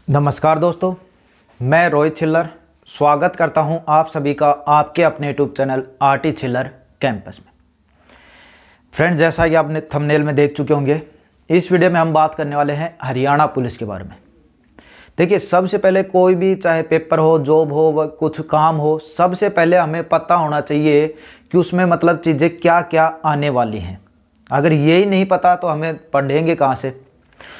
नमस्कार दोस्तों, मैं रोहित छिल्लर स्वागत करता हूं आप सभी का आपके अपने YouTube channel RT Chhillar campus में। फ्रेंड्स, जैसा कि आपने थंबनेल में देख चुके होंगे, इस वीडियो में हम बात करने वाले हैं हरियाणा पुलिस के बारे में। देखिए, सबसे पहले कोई भी चाहे पेपर हो, जॉब हो, कुछ काम हो, सबसे पहले हमें पता होना चाहिए कि उसमें मतलब चीज़ें क्या क्या आने वाली हैं। अगर यही नहीं पता तो हमें पढ़ेंगे कहाँ से।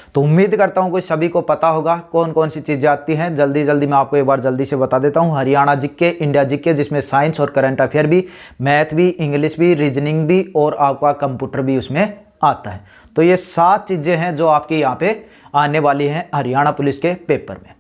तो उम्मीद करता हूँ कि सभी को पता होगा कौन कौन सी चीज़ें आती हैं। जल्दी जल्दी मैं आपको एक बार जल्दी से बता देता हूँ। हरियाणा जीके, इंडिया जीके, जिसमें साइंस और करंट अफेयर भी, मैथ भी, इंग्लिश भी, रीजनिंग भी और आपका कंप्यूटर भी उसमें आता है। तो ये 7 चीज़ें हैं जो आपके यहाँ पे आने वाली हैं हरियाणा पुलिस के पेपर में।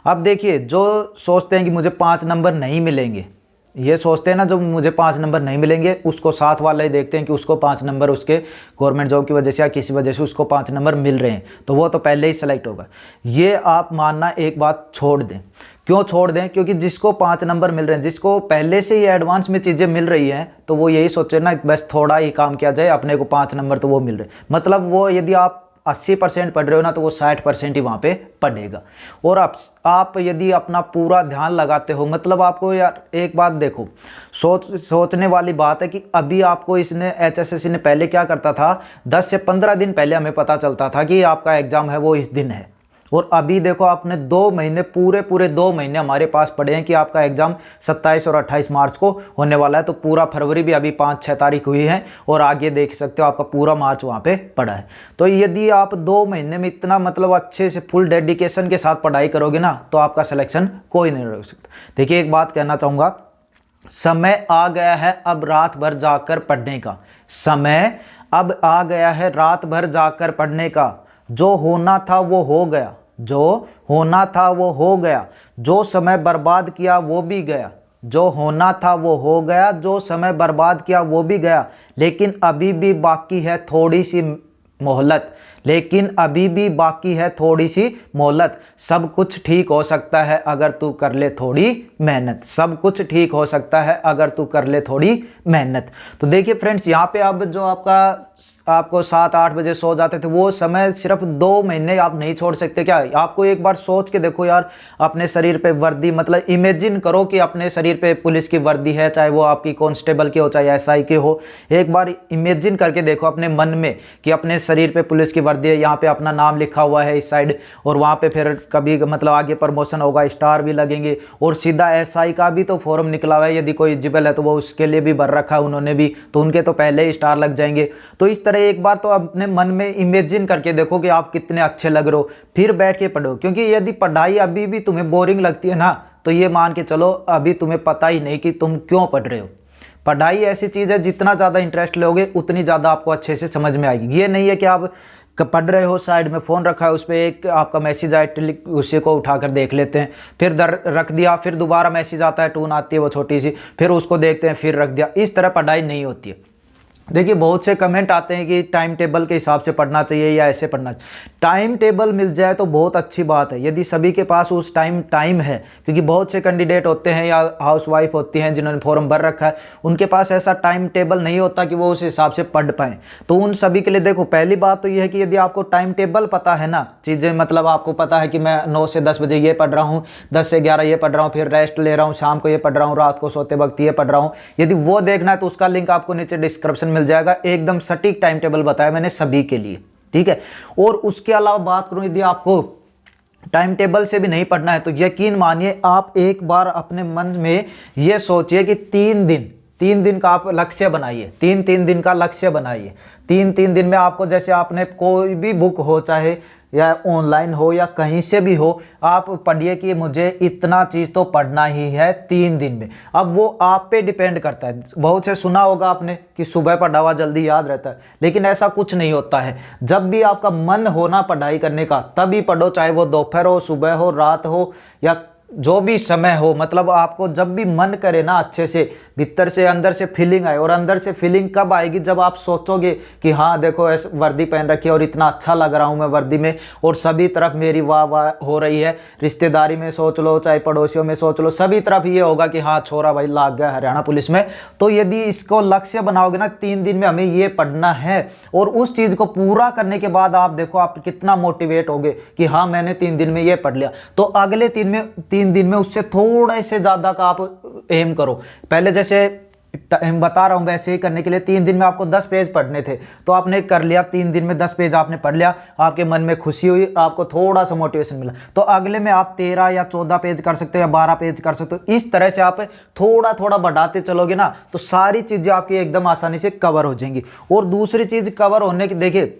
अब देखिए, जो सोचते हैं कि मुझे 5 नंबर नहीं मिलेंगे, ये सोचते हैं ना, जो मुझे 5 नंबर नहीं मिलेंगे, उसको साथ वाले देखते हैं कि उसको 5 नंबर उसके गवर्नमेंट जॉब की वजह से या किसी वजह से उसको 5 नंबर मिल रहे हैं, तो वो तो पहले ही सेलेक्ट होगा। ये आप मानना एक बात छोड़ दें। क्यों छोड़ दें? क्योंकि जिसको 5 नंबर मिल रहे हैं, जिसको पहले से ही एडवांस में चीज़ें मिल रही हैं, तो वो यही सोचे ना, बस थोड़ा ही काम किया जाए, अपने को 5 नंबर तो वो मिल रहे हैं। मतलब वो यदि आप 80% पढ़ रहे हो ना, तो वो 60% ही वहाँ पे पढ़ेगा। और आप यदि अपना पूरा ध्यान लगाते हो, मतलब आपको यार एक बात देखो, सोचने वाली बात है कि अभी आपको इसने HSSC ने पहले क्या करता था, 10 से 15 दिन पहले हमें पता चलता था कि आपका एग्ज़ाम है वो इस दिन है। और अभी देखो, आपने 2 महीने पूरे 2 महीने हमारे पास पड़े हैं कि आपका एग्ज़ाम 27 और 28 मार्च को होने वाला है। तो पूरा फरवरी भी अभी 5-6 तारीख हुई है और आगे देख सकते हो आपका पूरा मार्च वहाँ पे पड़ा है। तो यदि आप 2 महीने में इतना मतलब अच्छे से फुल डेडिकेशन के साथ पढ़ाई करोगे ना, तो आपका सिलेक्शन कोई नहीं रोक सकता। देखिए, एक बात कहना चाहूँगा, समय आ गया है अब रात भर जाकर पढ़ने का। समय अब आ गया है रात भर जाकर पढ़ने का। जो होना था वो हो गया, जो होना था वो हो गया। जो समय बर्बाद किया वो भी गया। जो होना था वो हो गया, जो समय बर्बाद किया वो भी गया। लेकिन अभी भी बाकी है थोड़ी सी मोहलत, लेकिन अभी भी बाकी है थोड़ी सी मोहलत। सब कुछ ठीक हो सकता है अगर तू कर ले थोड़ी मेहनत। सब कुछ ठीक हो सकता है अगर तू कर ले थोड़ी मेहनत। तो देखिए फ्रेंड्स, यहाँ पे अब जो आपको 7-8 बजे सो जाते थे, वो समय सिर्फ 2 महीने आप नहीं छोड़ सकते क्या? आपको एक बार सोच के देखो यार, अपने शरीर पे वर्दी, मतलब इमेजिन करो कि अपने शरीर पे पुलिस की वर्दी है, चाहे वो आपकी कांस्टेबल की हो, चाहे SI की हो। एक बार इमेजिन करके देखो अपने मन में कि अपने शरीर पे पुलिस की वर्दी है, यहाँ पे अपना नाम लिखा हुआ है इस साइड, और वहाँ पे फिर कभी मतलब आगे प्रमोशन होगा, स्टार भी लगेंगे, और सीधा SI का भी तो फॉर्म निकला हुआ है। यदि कोई एलिजिबल है तो वो उसके लिए भी भर रखा है उन्होंने भी, तो उनके तो पहले ही स्टार लग जाएंगे। तो इस तरह एक बार तो अपने मन में इमेजिन करके देखो कि आप कितने अच्छे लग रहे हो, फिर बैठ के पढ़ो। क्योंकि यदि पढ़ाई अभी भी तुम्हें बोरिंग लगती है ना, तो ये मान के चलो अभी तुम्हें पता ही नहीं कि तुम क्यों पढ़ रहे हो। पढ़ाई ऐसी चीज़ है, जितना ज़्यादा इंटरेस्ट लोगे उतनी ज़्यादा आपको अच्छे से समझ में आएगी। ये नहीं है कि आप पढ़ रहे हो, साइड में फ़ोन रखा है, उस पर एक आपका मैसेज आए, उसी को उठाकर देख लेते हैं, फिर रख दिया, फिर दोबारा मैसेज आता है, टून आती है वो छोटी सी, फिर उसको देखते हैं, फिर रख दिया। इस तरह पढ़ाई नहीं होती है। देखिए, बहुत से कमेंट आते हैं कि टाइम टेबल के हिसाब से पढ़ना चाहिए या ऐसे पढ़ना चाहिए। टाइम टेबल मिल जाए तो बहुत अच्छी बात है, यदि सभी के पास उस टाइम है। क्योंकि बहुत से कैंडिडेट होते हैं या हाउसवाइफ होती हैं जिन्होंने फॉर्म भर रखा है, उनके पास ऐसा टाइम टेबल नहीं होता कि वो उस हिसाब से पढ़ पाएँ। तो उन सभी के लिए देखो, पहली बात तो ये है कि यदि आपको टाइम टेबल पता है ना, चीज़ें मतलब आपको पता है कि मैं 9 से 10 बजे ये पढ़ रहा हूँ, 10 से 11 ये पढ़ रहा हूँ, फिर रेस्ट ले रहा हूँ, शाम को ये पढ़ रहा हूँ, रात को सोते वक्त ये पढ़ रहा हूँ। यदि वो देखना है तो उसका लिंक आपको नीचे डिस्क्रिप्शन मिल जाएगा। एकदम सटीक टाइम टेबल बताया मैंने सभी के लिए, ठीक है। और उसके अलावा बात करूं, यदि आपको टाइम टेबल से भी नहीं पढ़ना है तो यकीन मानिए, आप एक बार अपने मन में ये सोचिए कि 3 दिन का आप लक्ष्य बनाइए। 3 दिन का लक्ष्य बनाइए। 3 दिन में आपको, जैसे आपने कोई भी बुक हो, चाहे या ऑनलाइन हो या कहीं से भी हो, आप पढ़िए कि मुझे इतना चीज़ तो पढ़ना ही है 3 दिन में। अब वो आप पे डिपेंड करता है। बहुत से सुना होगा आपने कि सुबह पढ़ा हुआ जल्दी याद रहता है, लेकिन ऐसा कुछ नहीं होता है। जब भी आपका मन हो ना पढ़ाई करने का, तभी पढ़ो, चाहे वो दोपहर हो, सुबह हो, रात हो या जो भी समय हो, मतलब आपको जब भी मन करे ना, अच्छे से भीतर से अंदर से फीलिंग आए। और अंदर से फीलिंग कब आएगी? जब आप सोचोगे कि हाँ देखो ऐसे वर्दी पहन रखी है और इतना अच्छा लग रहा हूँ मैं वर्दी में, और सभी तरफ मेरी वाह वाह हो रही है। रिश्तेदारी में सोच लो, चाहे पड़ोसियों में सोच लो, सभी तरफ ये होगा कि हाँ छोरा भाई लाग गया हरियाणा पुलिस में। तो यदि इसको लक्ष्य बनाओगे ना, 3 दिन में हमें ये पढ़ना है, और उस चीज़ को पूरा करने के बाद आप देखो आप कितना मोटिवेट होगे कि हाँ मैंने 3 दिन में ये पढ़ लिया। तो अगले 3 दिन में उससे थोड़े से ज़्यादा का आप एम करो। पहले जैसे बता रहा हूं वैसे ही करने के लिए 3 दिन में आपको 10 पेज पढ़ने थे, तो आपने कर लिया, 3 दिन में 10 पेज आपने पढ़ लिया, आपके मन में खुशी हुई, आपको थोड़ा सा मोटिवेशन मिला। तो अगले में आप 13 या 14 पेज कर सकते हो या 12 पेज कर सकते हो। इस तरह से आप थोड़ा थोड़ा बढ़ाते चलोगे ना, तो सारी चीज़ें आपकी एकदम आसानी से कवर हो जाएंगी। और दूसरी चीज़ कवर होने की, देखिए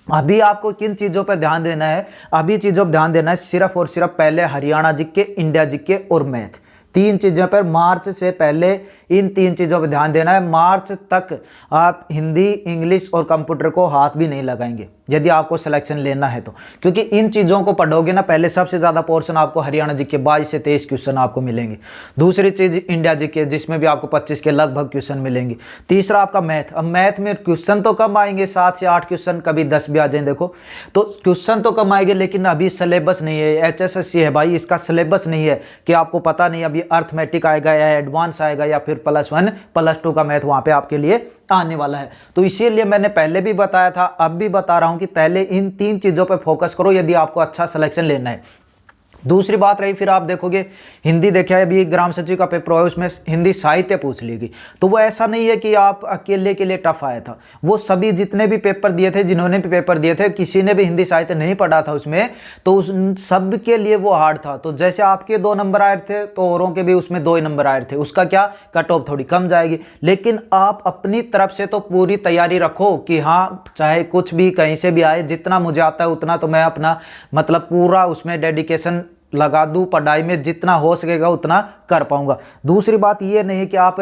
अभी आपको किन चीज़ों पर ध्यान देना है? अभी चीज़ों पर ध्यान देना है सिर्फ और सिर्फ पहले हरियाणा जीके, इंडिया जीके और मैथ, 3 चीज़ों पर मार्च से पहले इन 3 चीज़ों पर ध्यान देना है। मार्च तक आप हिंदी, इंग्लिश और कंप्यूटर को हाथ भी नहीं लगाएंगे यदि आपको सिलेक्शन लेना है तो, क्योंकि इन चीज़ों को पढ़ोगे ना, पहले सबसे ज़्यादा पोर्शन आपको हरियाणा जीके 22 से 23 क्वेश्चन आपको मिलेंगे। दूसरी चीज़ इंडिया जीके, जिसमें भी आपको 25 के लगभग क्वेश्चन मिलेंगे। तीसरा आपका मैथ। अब मैथ में क्वेश्चन तो कम आएंगे, 7 से 8 क्वेश्चन, कभी 10 भी आ जाए। देखो तो क्वेश्चन तो कम आएंगे, लेकिन अभी सिलेबस नहीं है, HSSC है भाई, इसका सिलेबस नहीं है कि आपको पता नहीं अभी अर्थमेटिक आएगा या एडवांस आएगा या फिर +1 +2 का मैथ वहाँ पे आपके लिए आने वाला है। तो इसीलिए मैंने पहले भी बताया था, अब भी बता रहा हूं कि पहले इन 3 चीज़ों पर फोकस करो यदि आपको अच्छा सिलेक्शन लेना है। दूसरी बात रही, फिर आप देखोगे हिंदी, देखा है अभी ग्राम सचिव का पेपर है, उसमें हिंदी साहित्य पूछ लेगी। तो वो ऐसा नहीं है कि आप अकेले के लिए टफ आया था, वो सभी जितने भी पेपर दिए थे, जिन्होंने भी पेपर दिए थे, किसी ने भी हिंदी साहित्य नहीं पढ़ा था उसमें, तो उस सब के लिए वो हार्ड था। तो जैसे आपके 2 नंबर आए थे, तो औरों के भी उसमें 2 ही नंबर आए थे, उसका क्या कट ऑफ थोड़ी कम जाएगी। लेकिन आप अपनी तरफ से तो पूरी तैयारी रखो कि हाँ चाहे कुछ भी कहीं से भी आए, जितना मुझे आता है उतना तो मैं अपना मतलब पूरा उसमें डेडिकेशन लगा दूं, पढ़ाई में जितना हो सकेगा उतना कर पाऊंगा। दूसरी बात ये नहीं कि आप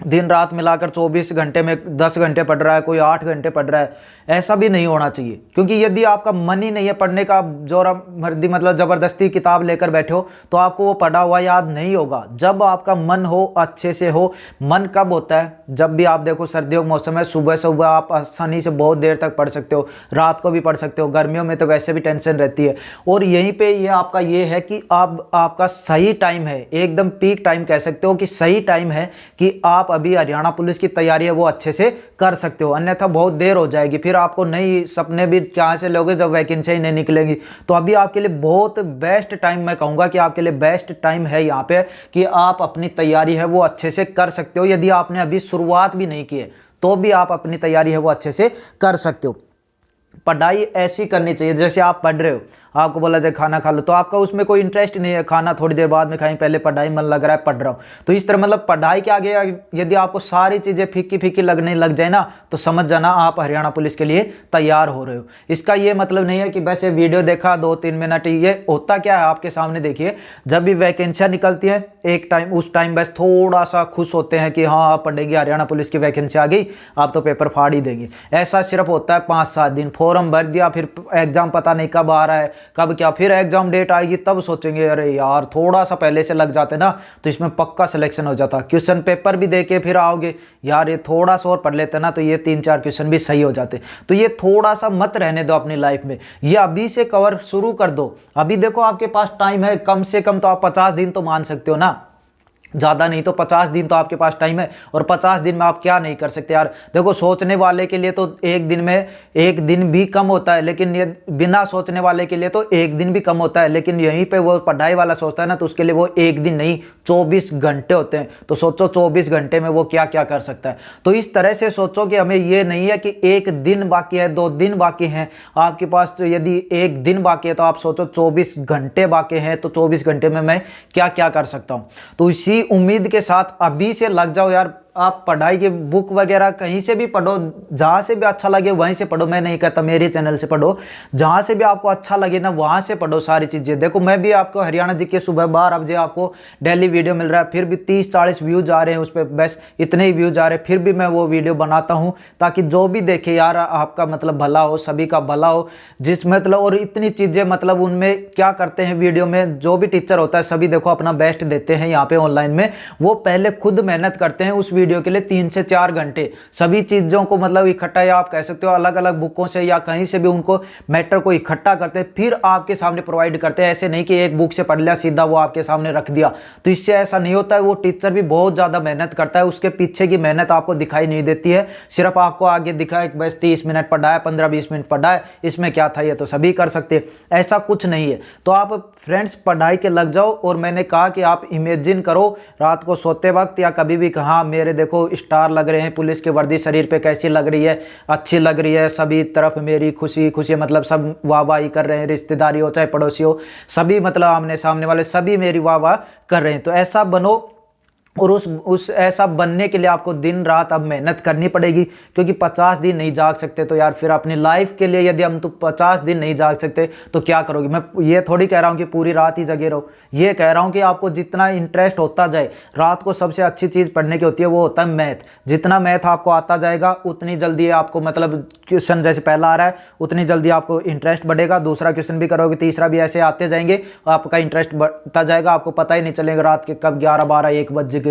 दिन रात मिलाकर 24 घंटे में 10 घंटे पढ़ रहा है, कोई 8 घंटे पढ़ रहा है, ऐसा भी नहीं होना चाहिए। क्योंकि यदि आपका मन ही नहीं है पढ़ने का, जोरा मर्दी मतलब ज़बरदस्ती किताब लेकर बैठे हो, तो आपको वो पढ़ा हुआ याद नहीं होगा। जब आपका मन हो, अच्छे से हो। मन कब होता है? जब भी आप देखो सर्दियों का मौसम है, सुबह सुबह आप आसानी से बहुत देर तक पढ़ सकते हो, रात को भी पढ़ सकते हो, गर्मियों में तो वैसे भी टेंशन रहती है। और यहीं पर ये आपका ये है कि आपका सही टाइम है, एकदम पीक टाइम कह सकते हो कि सही टाइम है कि आप अभी हरियाणा पुलिस की तैयारी है वो अच्छे से कर सकते हो, अन्यथा बहुत देर हो जाएगी, फिर आपको नई सपने भी कहाँ से लोगे जब वैकेंसी ही नहीं निकलेंगी। तो अभी आपके लिए बहुत बेस्ट टाइम, मैं कहूँगा कि आपके लिए बेस्ट टाइम है यहाँ पे कि आप अपनी तैयारी है वो अच्छे से कर सकते हो। यदि आपने अभी शुरुआत भी नहीं की है तो भी आप अपनी तैयारी है वो अच्छे से कर सकते हो। पढ़ाई ऐसी करनी चाहिए जैसे आप पढ़ रहे हो, आपको बोला जाए खाना खा लो, तो आपका उसमें कोई इंटरेस्ट नहीं है, खाना थोड़ी देर बाद में खाएं, पहले पढ़ाई मन लग रहा है, पढ़ रहा हूँ। तो इस तरह मतलब पढ़ाई के आगे यदि आपको सारी चीज़ें फीकी फीकी लगने लग जाए ना, तो समझ जाना आप हरियाणा पुलिस के लिए तैयार हो रहे हो। इसका ये मतलब नहीं है कि बस ये वीडियो देखा 2-3 मिनट, ये होता क्या है आपके सामने देखिए, जब भी वैकेंसियाँ निकलती हैं एक टाइम, उस टाइम बस थोड़ा सा खुश होते हैं कि हाँ आप पढ़ेंगे, हरियाणा पुलिस की वैकेंसी आ गई, आप तो पेपर फाड़ ही देंगे। ऐसा सिर्फ होता है 5-7 दिन, फॉर्म भर दिया, फिर एग्जाम पता नहीं कब आ रहा है, कब क्या, फिर एग्जाम डेट आएगी तब सोचेंगे अरे यार थोड़ा सा पहले से लग जाते ना तो इसमें पक्का सिलेक्शन हो जाता। क्वेश्चन पेपर भी देके फिर आओगे यार ये थोड़ा सा और पढ़ लेते ना तो ये 3-4 क्वेश्चन भी सही हो जाते। तो ये थोड़ा सा मत रहने दो अपनी लाइफ में, ये अभी से कवर शुरू कर दो। अभी देखो आपके पास टाइम है, कम से कम तो आप 50 दिन तो मान सकते हो ना, ज़्यादा नहीं तो 50 दिन तो आपके पास टाइम है। और 50 दिन में आप क्या नहीं कर सकते यार। देखो सोचने वाले के लिए तो एक दिन में एक दिन भी कम होता है, लेकिन ये बिना सोचने वाले के लिए तो एक दिन भी कम होता है। लेकिन यहीं पे वो पढ़ाई वाला सोचता है ना तो उसके लिए वो एक दिन नहीं 24 घंटे होते हैं। तो सोचो 24 घंटे में वो क्या क्या कर सकता है। तो इस तरह से सोचो कि हमें ये नहीं है कि एक दिन बाकी है, 2 दिन बाकी हैं आपके पास। तो यदि एक दिन बाकी है तो आप सोचो 24 घंटे बाकी हैं, तो 24 घंटे में मैं क्या क्या कर सकता हूँ। तो इसी उम्मीद के साथ अभी से लग जाओ यार, आप पढ़ाई की बुक वगैरह कहीं से भी पढ़ो, जहाँ से भी अच्छा लगे वहीं से पढ़ो। मैं नहीं कहता मेरे चैनल से पढ़ो, जहाँ से भी आपको अच्छा लगे ना वहाँ से पढ़ो सारी चीज़ें। देखो मैं भी आपको हरियाणा जी के सुबह 12 बजे आपको डेली वीडियो मिल रहा है, फिर भी 30-40 व्यूज आ रहे हैं उस पर, बस इतने ही व्यूज आ रहे हैं, फिर भी मैं वो वीडियो बनाता हूँ ताकि जो भी देखे यार आपका मतलब भला हो, सभी का भला हो। जिस मतलब और इतनी चीज़ें मतलब उनमें क्या करते हैं वीडियो में, जो भी टीचर होता है सभी देखो अपना बेस्ट देते हैं यहाँ पे ऑनलाइन में। वो पहले खुद मेहनत करते हैं उस वीडियो के लिए 3 से 4 घंटे, सभी चीज़ों को मतलब इकट्ठा, या आप कह सकते हो अलग अलग बुकों से या कहीं से भी उनको मैटर को इकट्ठा करते हैं, फिर आपके सामने प्रोवाइड करते हैं। ऐसे नहीं कि एक बुक से पढ़ लिया सीधा वो आपके सामने रख दिया, तो इससे ऐसा नहीं होता है। वो टीचर भी बहुत ज़्यादा मेहनत करता है, उसके पीछे की मेहनत आपको दिखाई नहीं देती है। सिर्फ आपको आगे दिखा है बस 30 मिनट पढ़ा है, 15-20 मिनट पढ़ा है, इसमें क्या था, ये तो सभी कर सकते हैं, ऐसा कुछ नहीं है। तो आप फ्रेंड्स पढ़ाई के लग जाओ। और मैंने कहा कि आप इमेजिन करो रात को सोते वक्त या कभी भी, कहाँ मेरे देखो स्टार लग रहे हैं, पुलिस की वर्दी शरीर पे कैसी लग रही है, अच्छी लग रही है, सभी तरफ मेरी खुशी खुशी, मतलब सब वाहवाही कर रहे हैं, रिश्तेदारी हो चाहे पड़ोसी हो, सभी मतलब आमने सामने वाले सभी मेरी वाह कर रहे हैं। तो ऐसा बनो, और उस ऐसा बनने के लिए आपको दिन रात अब मेहनत करनी पड़ेगी, क्योंकि 50 दिन नहीं जाग सकते तो यार फिर अपनी लाइफ के लिए यदि हम तो 50 दिन नहीं जाग सकते तो क्या करोगे। मैं ये थोड़ी कह रहा हूँ कि पूरी रात ही जगे रहो, ये कह रहा हूँ कि आपको जितना इंटरेस्ट होता जाए। रात को सबसे अच्छी चीज़ पढ़ने की होती है, वो होता है मैथ। जितना मैथ आपको आता जाएगा उतनी जल्दी आपको मतलब क्वेश्चन जैसे पहला आ रहा है उतनी जल्दी आपको इंटरेस्ट बढ़ेगा, दूसरा क्वेश्चन भी करोगे, तीसरा भी, ऐसे आते जाएंगे, आपका इंटरेस्ट बढ़ता जाएगा, आपको पता ही नहीं चलेगा रात के कब 11-12-1 बज गए।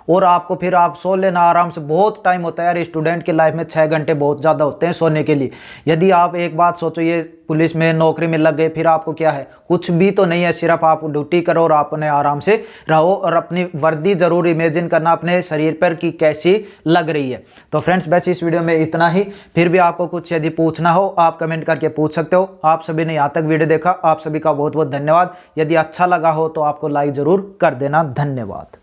और आपको फिर आप सो लेना आराम से। बहुत टाइम होता है यार स्टूडेंट की लाइफ में, 6 घंटे बहुत ज़्यादा होते हैं सोने के लिए। यदि आप एक बात सोचो, ये पुलिस में नौकरी में लग गए, फिर आपको क्या है, कुछ भी तो नहीं है, सिर्फ आप ड्यूटी करो और अपने आराम से रहो, और अपनी वर्दी जरूर इमेजिन करना अपने शरीर पर कि कैसी लग रही है। तो फ्रेंड्स बस इस वीडियो में इतना ही। फिर भी आपको कुछ यदि पूछना हो आप कमेंट करके पूछ सकते हो। आप सभी ने यहाँ तक वीडियो देखा, आप सभी का बहुत बहुत धन्यवाद। यदि अच्छा लगा हो तो आपको लाइक जरूर कर देना। धन्यवाद।